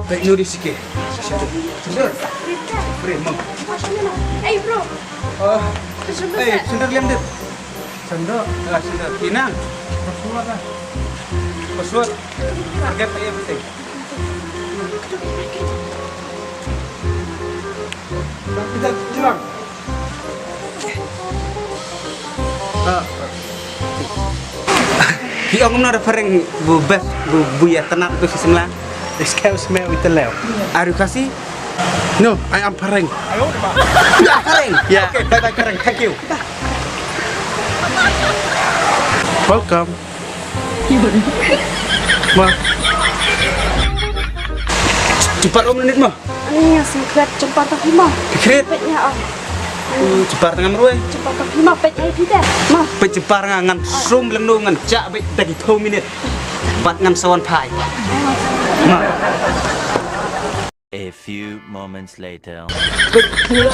Baik nuri sikit. Sendal. Beri mau. Eh bro. Sendal liam dia. Sendal. Sendal. Pinang. Password lah. Password. Harga saya penting. Kita jelang. Khi ông nói là bu best bu ya tenat tu sebelah. Excuse me with the leo. Are you kasih? No, I am Pareng. Ya, Pareng. Yeah. Okay, bye bye Pareng. Thank you. Welcome. Ma, Cepat om menit mah. Ini yang singkat cepat tak lima. Dikret. Petnya Cepat tengah meruai. cepat tak lima pet ai tidak. Mah. Pencepat ngan sum lendu ngan cak baik tadi 2 minit. Bat ngan sawan pai. A few moments later. Betul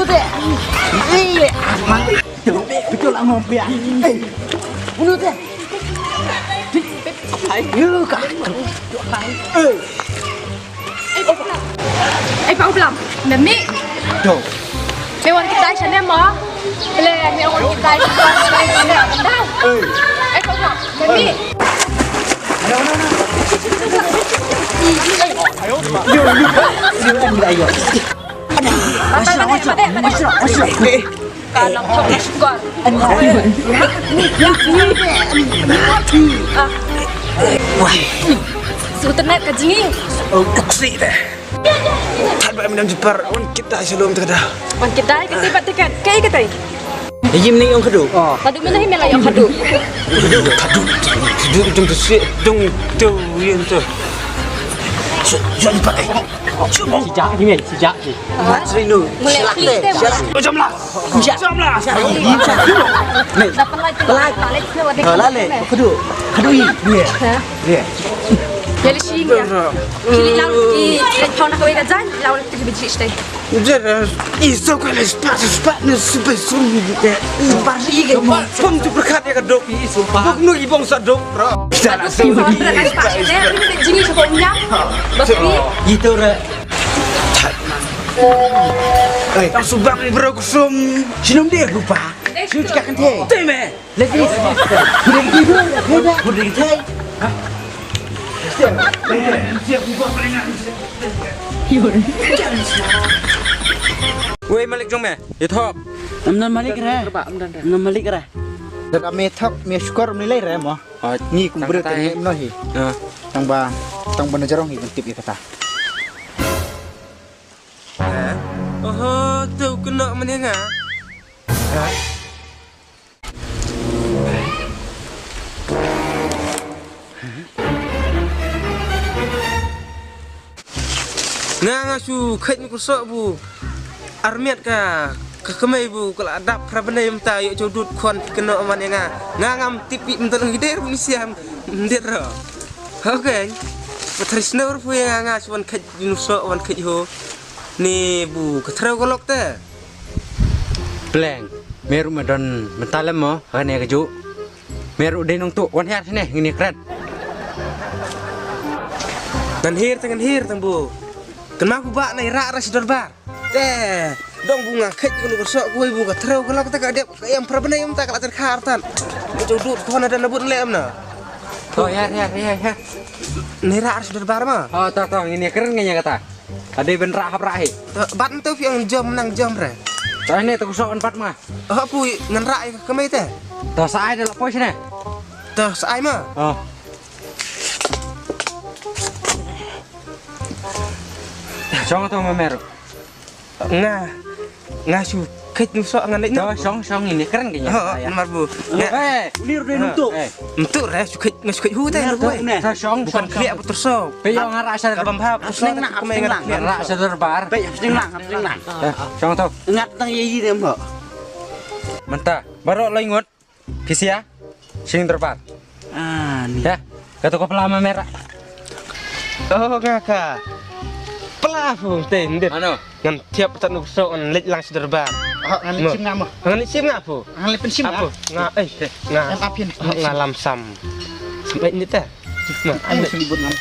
deh. betul lah ngopi. Betul deh. Ayo kak. Bang Blam. Demi. Tuh. Mewan kita sana mah. Boleh mewan kita sana. Bang Blam. Demi. Kalau kau suka, Sultanat kajingi. Uksi deh. Tanpa minum jepar, kita sebelum terdah. Wan kita kita bat tiket. Kai kita. Yim ni yang kedua. Kadu mana himel yang kadu. Duduk dong tu sih, dong tu yang tu. Jangan pak. Sejak ni, sejak ni. Sini. Mulai klik deh. Jom lah. Dapat like lewat Lale. Kedua. Kedua. Dia. Jadi sih ya. Kili lang ki kau nak kau ikan jan, lawan kita biji stay. Jadi, iso kau les pas ni super sumi kita. Pari ke? Pom tu berkat ya kedok iso. Buk nu ibong sadok. Jangan Kau terus pas ni, ini jingi sekolahnya. Tapi itu re. Ang subak ni bro kusum. Sinum dia lupa. Siu cakap kan teh. Teh me. Lagi. Kuring tidur. Kuring teh. Wei Malik jom me. Ya thop. Amnan Malik reh. Amnan Malik reh. Dapat methok skor menilai rem oh. Ni kumpul tadi mnohi. Tang ba najarong hi tip kata. Oh, tu kena menenga. Ngasu kait ni kusok bu. Armiat ka kemai bu kalau ada prabana yang ta yuk codut kon kena menenga. Ngam tipi menteleng hider misiam ndir. Okey. Patrisna urfu yang ngasu wan kait dinusok wan kait ho. Ni bu keterau kolok teh. Blank. Meru madon mentalem mo, kan ya keju. Meru denong tu wan hat sini ini keren. Dan hir tang bu. Kenapa aku bak nai rak ras dorbar? Teh, dong bunga kait kalau bersok gue bu keterau kolok teh kadep yang perbena yang tak kelater kartan. Jodut kon ada nabut lem na. Oh ya. Nai rak ras dorbar mah. Oh tahu ini keren kayaknya kata. Ada ben rahap rahi. Bat tu yang jom nang jom re. Soal ini tu kusok 4 mah. Apa ngan rak kemai teh? Tahu saya dah lapor sini. Dah sai mah. Oh. Song tu memeru. Ngasu kait nusok ngan lek. Tahu song ini keren kayaknya. Oh, nomor bu. Ni denong tu. Untuk re ngasu kait hu teh bu. Song Bukan klik apa tersok. Peyong ngarak sadar. Kabam hap. Seneng nak kemai ngan Ngarak sadar bar. Baik, senang. Song tu. Ingat tang yi dem ho. Mentah. Baru lo ingat. Kisia. Sing terpat. Ni. Ya. Kata kau pelama merah. Oh, kakak. Pelafu teh ndir. Ano? Ngan tiap tak nusok ngan lek lang sederbar. Ngan sim ngam. Ngan sim ngap fu? Ngan lepen sim Apa? Nga Em apin. ngalam sam. Baik ni ta. Nah, Ayo selibut ngam.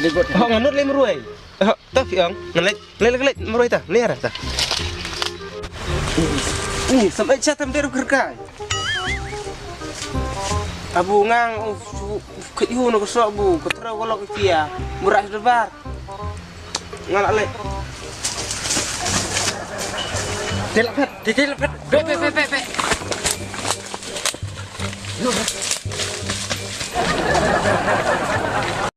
Libut. oh nganut le meruai. Tapi ang ngalek lelek meruai ta, liar ta. Ni sampai catam deru kerkai. Abu ngang ke ihu no kesok bu, ketra kalau ke kia, murah lebar. Ngalak le. Telapet. Be.